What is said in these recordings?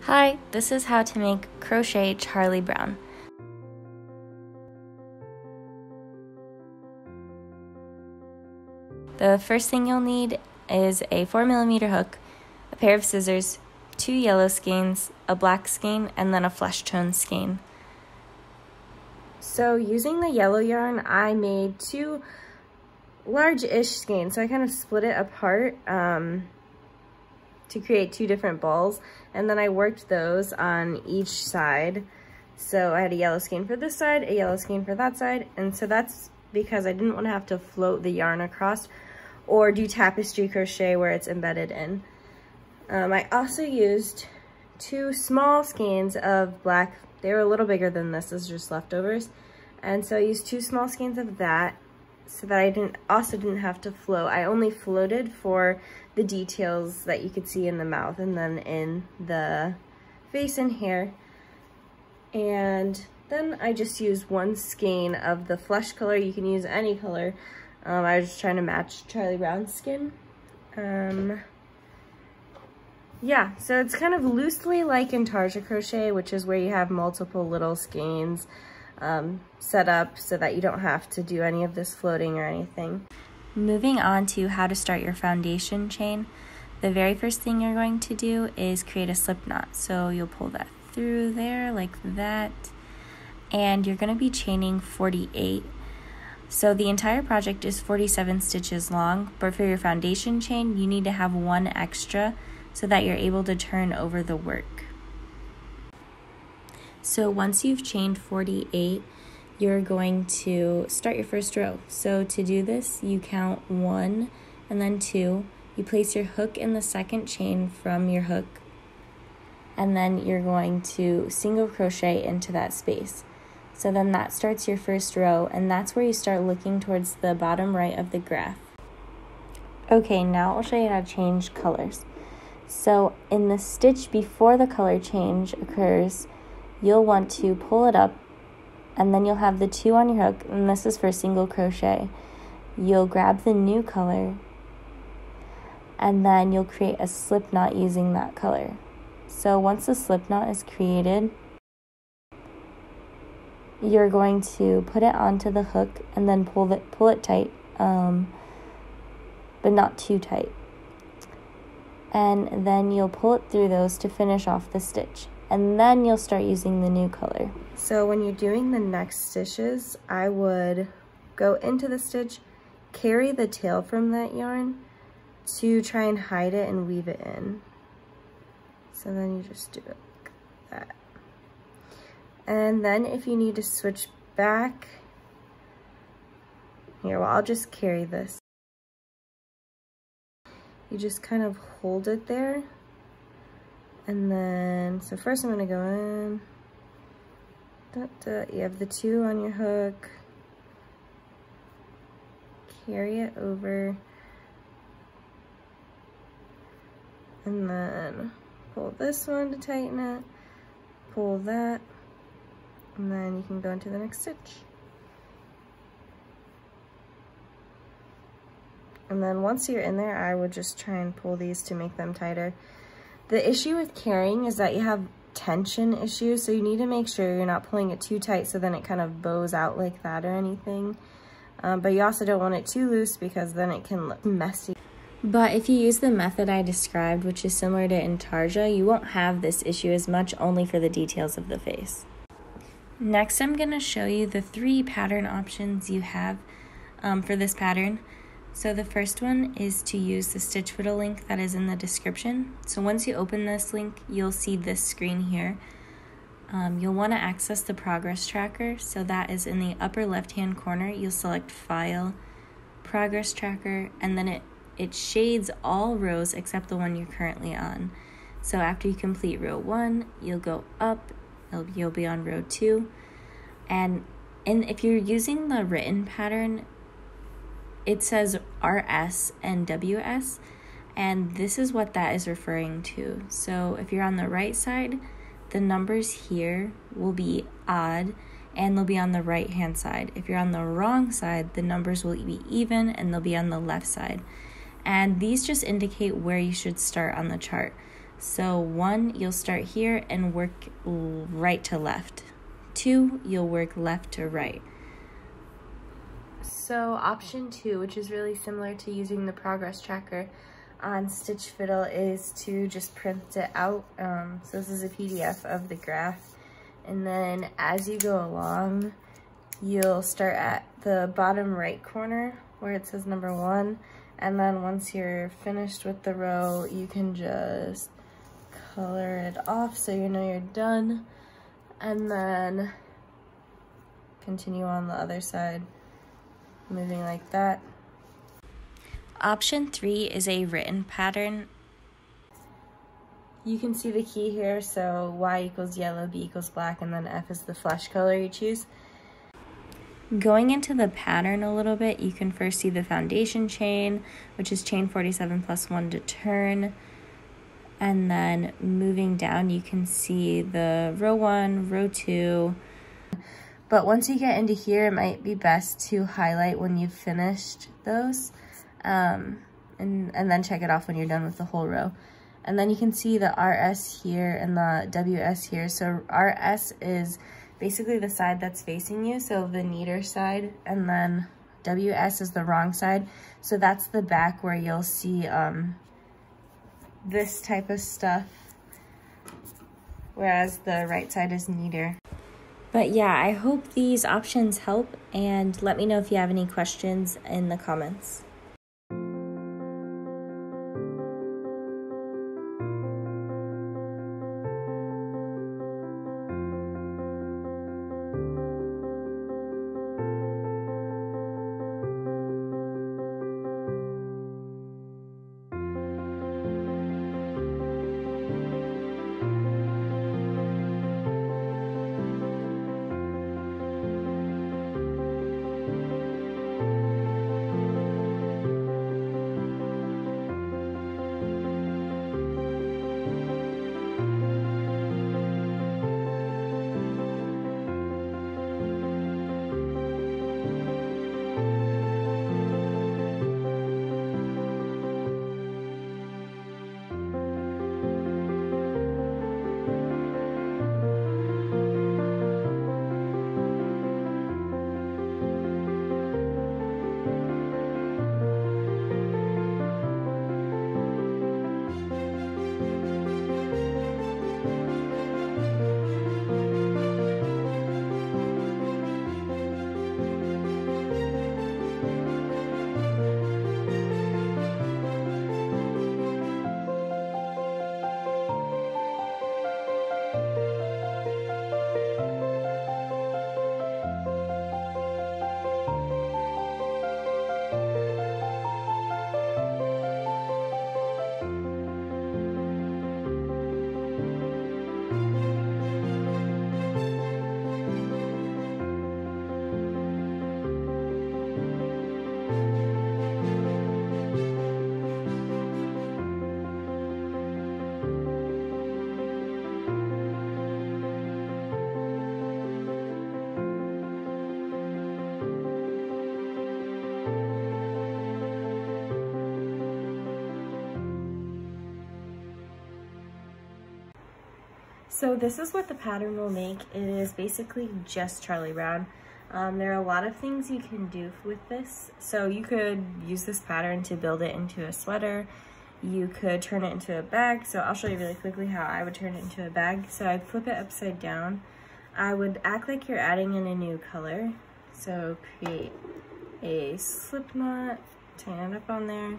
Hi, this is how to make Crochet Charlie Brown. The first thing you'll need is a 4mm hook, a pair of scissors, 2 yellow skeins, a black skein, and then a flesh tone skein. So using the yellow yarn, I made 2 large-ish skeins. So I kind of split it apart to create 2 different balls, and then I worked those on each side. So I had a yellow skein for this side, a yellow skein for that side, and so that's because I didn't want to have to float the yarn across or do tapestry crochet where it's embedded in. I also used 2 small skeins of black. They were a little bigger than this is just leftovers, and so I used 2 small skeins of that so that I didn't have to float. I only floated for the details that you could see in the mouth and then in the face and hair. And then I just used 1 skein of the flesh color. You can use any color. I was just trying to match Charlie Brown's skin. Yeah, so it's kind of loosely like intarsia crochet, which is where you have multiple little skeins set up so that you don't have to do any of this floating or anything. Moving on to how to start your foundation chain, the very first thing you're going to do is create a slip knot. So you'll pull that through there like that, and you're going to be chaining 48. So the entire project is 47 stitches long, but for your foundation chain, you need to have 1 extra so that you're able to turn over the work. So once you've chained 48, you're going to start your first row. So to do this, you count 1 and then 2. You place your hook in the second chain from your hook, and then you're going to single crochet into that space. So then that starts your first row, and that's where you start looking towards the bottom right of the graph. Okay, now I'll show you how to change colors. So in the stitch before the color change occurs, you'll want to pull it up, and then you'll have the 2 on your hook, and this is for single crochet. You'll grab the new color, and then you'll create a slip knot using that color. So once the slip knot is created, you're going to put it onto the hook and then pull it tight, but not too tight. And then you'll pull it through those to finish off the stitch. And then you'll start using the new color. So when you're doing the next stitches, I would go into the stitch, carry the tail from that yarn to try and hide it and weave it in. So then you just do it like that. And then if you need to switch back, here, well, I'll just carry this. You just kind of hold it there. And then, so first I'm going to go in, you have the 2 on your hook, carry it over, and then pull this one to tighten it, pull that, and then you can go into the next stitch. And then once you're in there, I would just try and pull these to make them tighter. The issue with carrying is that you have tension issues, so you need to make sure you're not pulling it too tight so then it kind of bows out like that or anything. But you also don't want it too loose because then it can look messy. But if you use the method I described, which is similar to intarsia, you won't have this issue as much, only for the details of the face. Next, I'm going to show you the 3 pattern options you have for this pattern. So the first one is to use the stitch fiddle link that is in the description. So once you open this link, you'll see this screen here. You'll want to access the progress tracker. So that is in the upper left-hand corner. You'll select File, Progress Tracker, and then it shades all rows except the one you're currently on. So after you complete row 1, you'll go up, you'll be on row 2. And if you're using the written pattern, it says RS and WS, and this is what that is referring to. So if you're on the right side, the numbers here will be odd, and they'll be on the right hand side. If you're on the wrong side, the numbers will be even, and they'll be on the left side. And these just indicate where you should start on the chart. So 1, you'll start here and work right to left. 2, you'll work left to right. So option 2, which is really similar to using the progress tracker on Stitch Fiddle, is to just print it out. So this is a PDF of the graph. And then as you go along, you'll start at the bottom right corner where it says number 1. And then once you're finished with the row, you can just color it off so you know you're done. And then continue on the other side, moving like that. Option 3 is a written pattern. You can see the key here, so Y equals yellow, B equals black, and then F is the flesh color you choose. Going into the pattern a little bit, you can first see the foundation chain, which is chain 47 plus 1 to turn. And then moving down, you can see the row 1, row 2. But once you get into here, it might be best to highlight when you've finished those, and then check it off when you're done with the whole row. And then you can see the RS here and the WS here. So RS is basically the side that's facing you, so the neater side, and then WS is the wrong side. So that's the back where you'll see this type of stuff, whereas the right side is neater. But yeah, I hope these options help, and let me know if you have any questions in the comments. So this is what the pattern will make. It is basically just Charlie Brown. There are a lot of things you can do with this. So you could use this pattern to build it into a sweater. You could turn it into a bag. So I'll show you really quickly how I would turn it into a bag. So I'd flip it upside down. I would act like you're adding in a new color. So create a slip knot, tighten it up on there.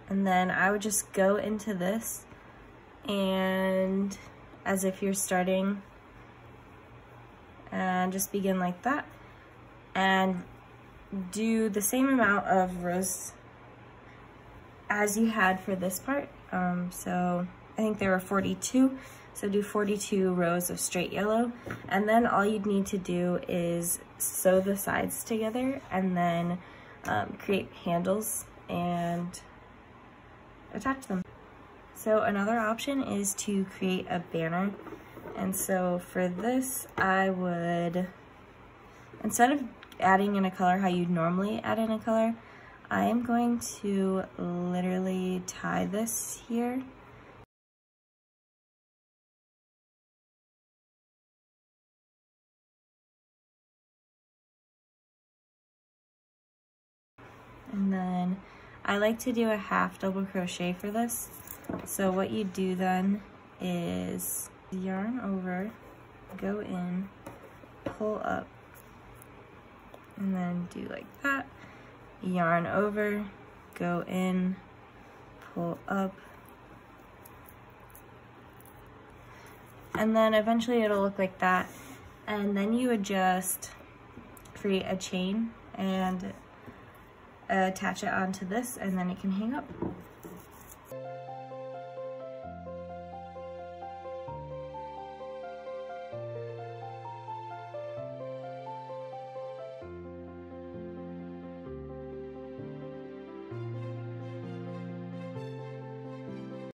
And then I would just go into this and as if you're starting, and just begin like that and do the same amount of rows as you had for this part. So I think there were 42, so do 42 rows of straight yellow, and then all you'd need to do is sew the sides together and then create handles and attach them. So another option is to create a banner. And so for this, I would, instead of adding in a color how you'd normally add in a color, I am going to literally tie this here And then I like to do a half double crochet for this. So what you do then is yarn over, go in, pull up, and then do like that. Yarn over, go in, pull up, and then eventually it'll look like that. And then you would just create a chain and attach it onto this, and then it can hang up.